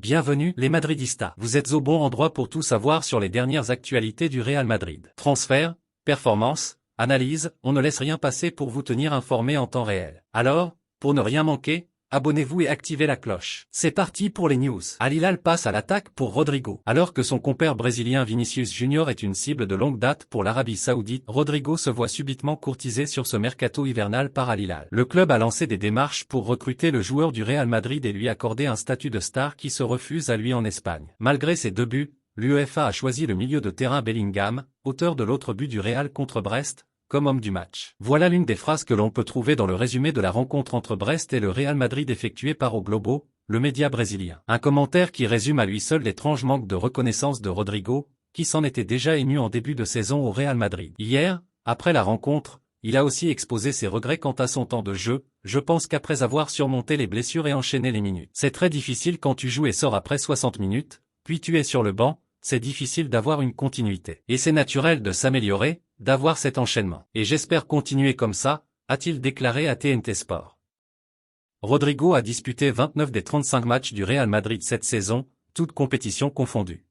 Bienvenue les Madridistas. Vous êtes au bon endroit pour tout savoir sur les dernières actualités du Real Madrid. Transfert, performance, analyse, on ne laisse rien passer pour vous tenir informé en temps réel. Alors, pour ne rien manquer, abonnez-vous et activez la cloche. C'est parti pour les news. Al Hilal passe à l'attaque pour Rodrigo. Alors que son compère brésilien Vinicius Junior est une cible de longue date pour l'Arabie Saoudite, Rodrigo se voit subitement courtisé sur ce mercato hivernal par Al Hilal. Le club a lancé des démarches pour recruter le joueur du Real Madrid et lui accorder un statut de star qui se refuse à lui en Espagne. Malgré ses 2 buts, l'UEFA a choisi le milieu de terrain Bellingham, auteur de l'autre but du Real contre Brest, comme homme du match. Voilà l'une des phrases que l'on peut trouver dans le résumé de la rencontre entre Brest et le Real Madrid effectuée par O Globo, le média brésilien. Un commentaire qui résume à lui seul l'étrange manque de reconnaissance de Rodrigo, qui s'en était déjà ému en début de saison au Real Madrid. Hier, après la rencontre, il a aussi exposé ses regrets quant à son temps de jeu. Je pense qu'après avoir surmonté les blessures et enchaîné les minutes. C'est très difficile quand tu joues et sors après 60 minutes, puis tu es sur le banc, c'est difficile d'avoir une continuité. Et c'est naturel de s'améliorer, d'avoir cet enchaînement. Et j'espère continuer comme ça, a-t-il déclaré à TNT Sport. Rodrigo a disputé 29 des 35 matchs du Real Madrid cette saison, toutes compétitions confondues.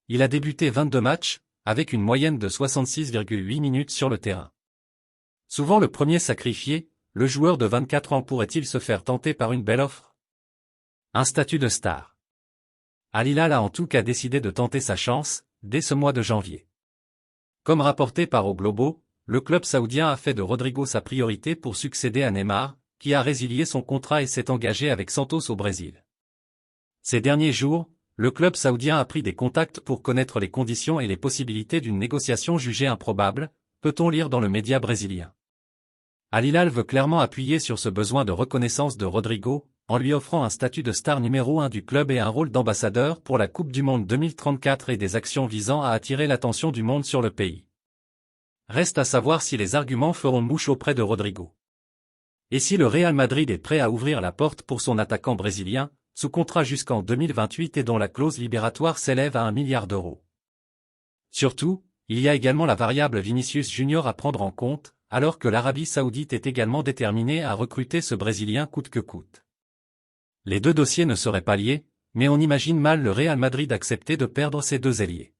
Il a débuté 22 matchs, avec une moyenne de 66,8 minutes sur le terrain. Souvent le premier sacrifié, le joueur de 24 ans pourrait-il se faire tenter par une belle offre? Un statut de star. Al Hilal a en tout cas décidé de tenter sa chance, dès ce mois de janvier. Comme rapporté par O Globo, le club saoudien a fait de Rodrigo sa priorité pour succéder à Neymar, qui a résilié son contrat et s'est engagé avec Santos au Brésil. Ces derniers jours, le club saoudien a pris des contacts pour connaître les conditions et les possibilités d'une négociation jugée improbable, peut-on lire dans le média brésilien. Al Hilal veut clairement appuyer sur ce besoin de reconnaissance de Rodrigo, en lui offrant un statut de star numéro 1 du club et un rôle d'ambassadeur pour la Coupe du Monde 2034 et des actions visant à attirer l'attention du monde sur le pays. Reste à savoir si les arguments feront mouche auprès de Rodrigo. Et si le Real Madrid est prêt à ouvrir la porte pour son attaquant brésilien, sous contrat jusqu'en 2028 et dont la clause libératoire s'élève à 1 milliard d'euros. Surtout, il y a également la variable Vinicius Junior à prendre en compte, alors que l'Arabie Saoudite est également déterminée à recruter ce Brésilien coûte que coûte. Les deux dossiers ne seraient pas liés, mais on imagine mal le Real Madrid accepter de perdre ses 2 ailiers.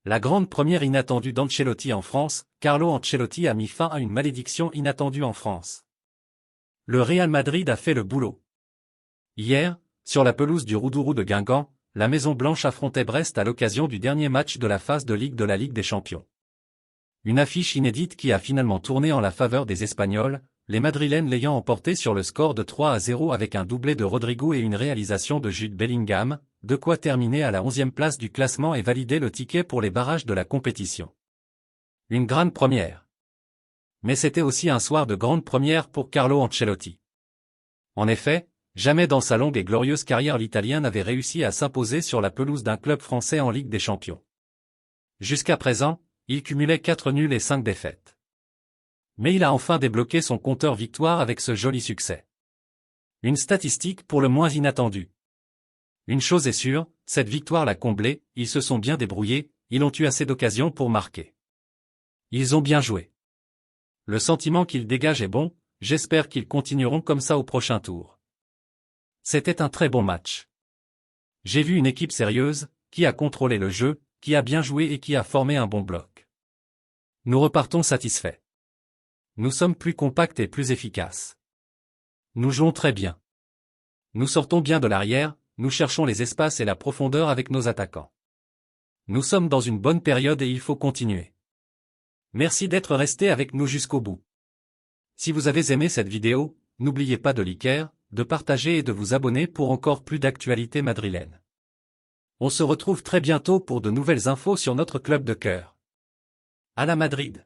La grande première inattendue d'Ancelotti en France, Carlo Ancelotti a mis fin à une malédiction inattendue en France. Le Real Madrid a fait le boulot. Hier, sur la pelouse du Roudourou de Guingamp, la Maison Blanche affrontait Brest à l'occasion du dernier match de la phase de Ligue de la Ligue des Champions. Une affiche inédite qui a finalement tourné en la faveur des Espagnols, les Madrilènes l'ayant emporté sur le score de 3-0 avec un doublé de Rodrigo et une réalisation de Jude Bellingham, de quoi terminer à la 11e place du classement et valider le ticket pour les barrages de la compétition. Une grande première. Mais c'était aussi un soir de grande première pour Carlo Ancelotti. En effet, jamais dans sa longue et glorieuse carrière l'Italien n'avait réussi à s'imposer sur la pelouse d'un club français en Ligue des Champions. Jusqu'à présent, il cumulait 4 nuls et 5 défaites. Mais il a enfin débloqué son compteur victoire avec ce joli succès. Une statistique pour le moins inattendue. Une chose est sûre, cette victoire l'a comblé, ils se sont bien débrouillés, ils ont eu assez d'occasions pour marquer. Ils ont bien joué. Le sentiment qu'ils dégagent est bon, j'espère qu'ils continueront comme ça au prochain tour. C'était un très bon match. J'ai vu une équipe sérieuse, qui a contrôlé le jeu, qui a bien joué et qui a formé un bon bloc. Nous repartons satisfaits. Nous sommes plus compacts et plus efficaces. Nous jouons très bien. Nous sortons bien de l'arrière, nous cherchons les espaces et la profondeur avec nos attaquants. Nous sommes dans une bonne période et il faut continuer. Merci d'être resté avec nous jusqu'au bout. Si vous avez aimé cette vidéo, n'oubliez pas de liker, de partager et de vous abonner pour encore plus d'actualités madrilènes. On se retrouve très bientôt pour de nouvelles infos sur notre club de cœur. À la Madrid.